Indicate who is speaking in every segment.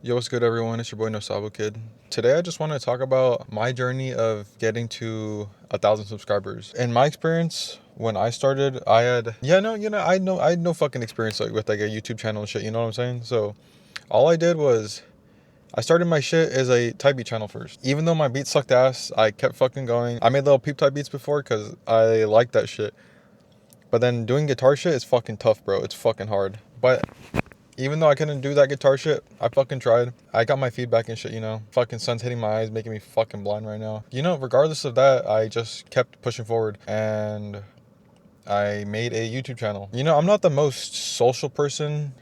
Speaker 1: Yo, what's good, everyone? It's your boy No Sabo Kid. Today, I just want to talk about my journey of getting to 1,000 subscribers. In my experience, when I started, I had I had no fucking experience with like a YouTube channel and shit. You know what I'm saying? So all I did was I started my shit as a type beat channel first. Even though my beats sucked ass, I kept fucking going. I made little peep type beats before because I like that shit. But then doing guitar shit is fucking tough, bro. It's fucking hard. But even though I couldn't do that guitar shit, I fucking tried. I got my feedback and shit, you know. Fucking sun's hitting my eyes, making me fucking blind right now. You know, regardless of that, I just kept pushing forward and I made a YouTube channel. You know, I'm not the most social person,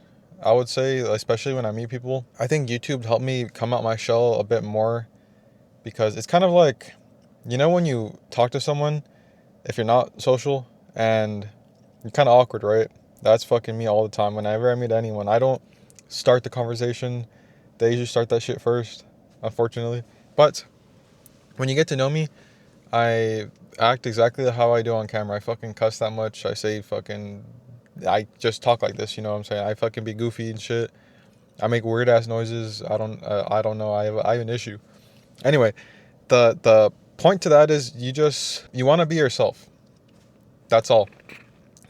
Speaker 1: I would say, especially when I meet people. I think YouTube helped me come out my shell a bit more because it's kind of like, you know, when you talk to someone, if you're not social and you're kind of awkward, right? That's fucking me all the time. Whenever I meet anyone, I don't start the conversation. They usually start that shit first, unfortunately. But when you get to know me, I act exactly how I do on camera. I fucking cuss that much. I just talk like this, you know what I'm saying? I fucking be goofy and shit. I make weird ass noises. I don't know. I have an issue. Anyway, the point to that is you want to be yourself. That's all.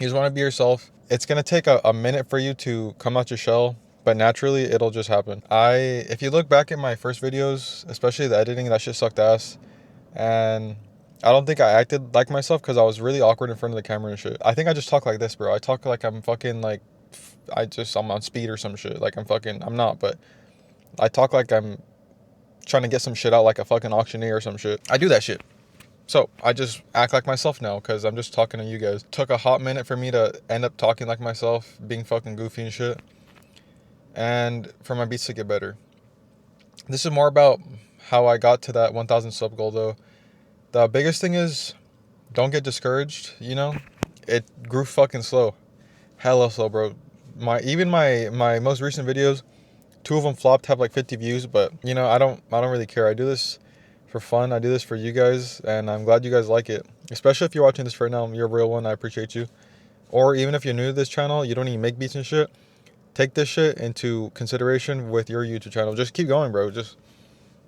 Speaker 1: You just want to be yourself. It's gonna take a minute for you to come out your shell, but naturally it'll just happen. If you look back at my first videos, especially the editing, that shit sucked ass, and I don't think I acted like myself because I was really awkward in front of the camera and shit. I think I just talk like this, bro. I talk like I'm fucking like, I'm on speed or some shit. Like I'm not, but I talk like I'm trying to get some shit out like a fucking auctioneer or some shit. I do that shit. So I just act like myself now because I'm just talking to you guys. Took a hot minute for me to end up talking like myself, being fucking goofy and shit, and for my beats to get better. This is more about how I got to that 1,000 sub goal though. The biggest thing is don't get discouraged, you know? It grew fucking slow. Hella slow, bro. My most recent videos, two of them flopped, have like 50 views, but you know, I don't really care. I do this for fun. I do this for you guys, and I'm glad you guys like it. Especially if you're watching this right now, you're a real one. I appreciate you. Or even if you're new to this channel, you don't even make beats and shit. Take this shit into consideration with your YouTube channel. Just keep going, bro. Just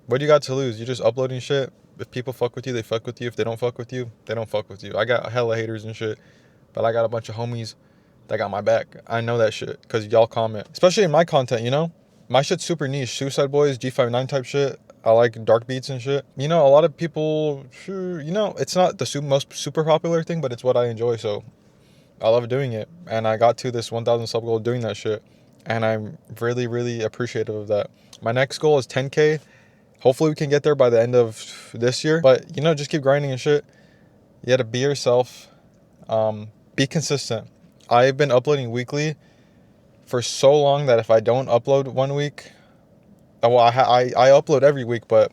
Speaker 1: what do you got to lose? You're just uploading shit. If people fuck with you, they fuck with you. If they don't fuck with you, they don't fuck with you. I got hella haters and shit, but I got a bunch of homies that got my back. I know that shit because y'all comment, especially in my content. You know, my shit's super niche. Suicide Boys, G59 type shit. I like dark beats and shit. You know, a lot of people, sure, you know, it's not the most super popular thing, but it's what I enjoy. So I love doing it. And I got to this 1,000 sub goal doing that shit. And I'm really, really appreciative of that. My next goal is 10K. Hopefully we can get there by the end of this year. But, you know, just keep grinding and shit. You gotta be yourself. Be consistent. I've been uploading weekly for so long that if I don't upload one week, well, I upload every week, but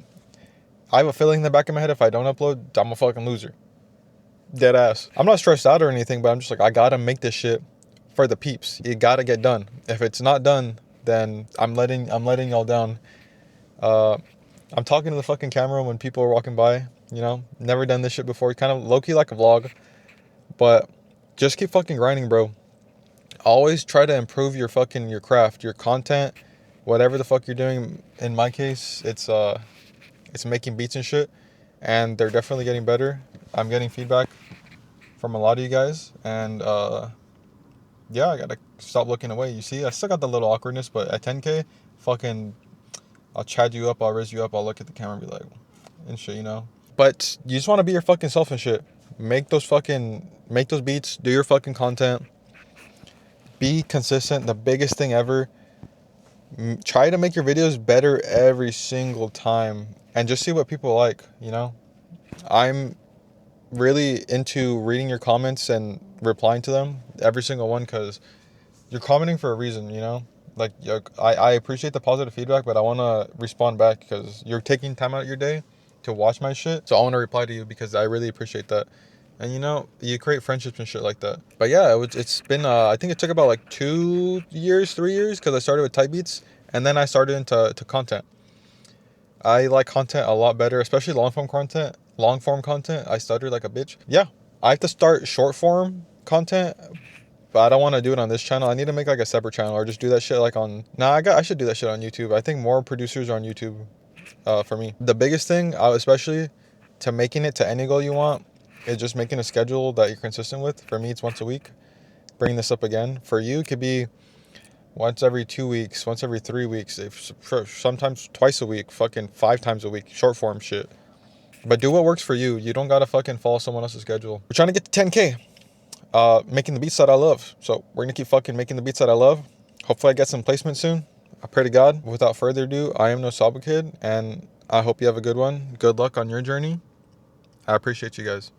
Speaker 1: I have a feeling in the back of my head if I don't upload, I'm a fucking loser. Dead ass. I'm not stressed out or anything, but I'm just like, I gotta make this shit for the peeps. It gotta get done. If it's not done, then I'm letting y'all down. Uh, I'm talking to the fucking camera when people are walking by. You know, never done this shit before. Kind of low key like a vlog, but just keep fucking grinding, bro. Always try to improve your craft, your content, whatever the fuck you're doing. In my case, it's making beats and shit, and they're definitely getting better. I'm getting feedback from a lot of you guys, and yeah, I gotta stop looking away. You see, I still got the little awkwardness, but at 10K, fucking, I'll chat you up, I'll raise you up, I'll look at the camera and be like, and shit, you know. But you just want to be your fucking self and shit. Make those beats, do your fucking content, be consistent. The biggest thing ever. Try to make your videos better every single time, and just see what people like. You know, I'm really into reading your comments and replying to them, every single one, because you're commenting for a reason, you know? Like, I appreciate the positive feedback, but I want to respond back because you're taking time out of your day to watch my shit. So I want to reply to you because I really appreciate that. And you know, you create friendships and shit like that. But yeah, it's been, I think it took about like 2 years, 3 years, because I started with type beats and then I started into content. I like content a lot better, especially long form content. Long form content, I stutter like a bitch. Yeah, I have to start short form content but I don't want to do it on this channel. I need to make like a separate channel or just do that shit like on. Nah, I should do that shit on YouTube. I think more producers are on YouTube. For me, the biggest thing, especially to making it to any goal you want, is just making a schedule that you're consistent with. For me, it's once a week. Bringing this up again. For you, it could be once every 2 weeks, once every 3 weeks, if sometimes twice a week, fucking 5 times a week, short form shit. But do what works for you. You don't gotta fucking follow someone else's schedule. We're trying to get to 10K. Making the beats that I love. So we're gonna keep fucking making the beats that I love. Hopefully I get some placement soon. I pray to God. Without further ado, I am No Sabo Kid, and I hope you have a good one. Good luck on your journey. I appreciate you guys.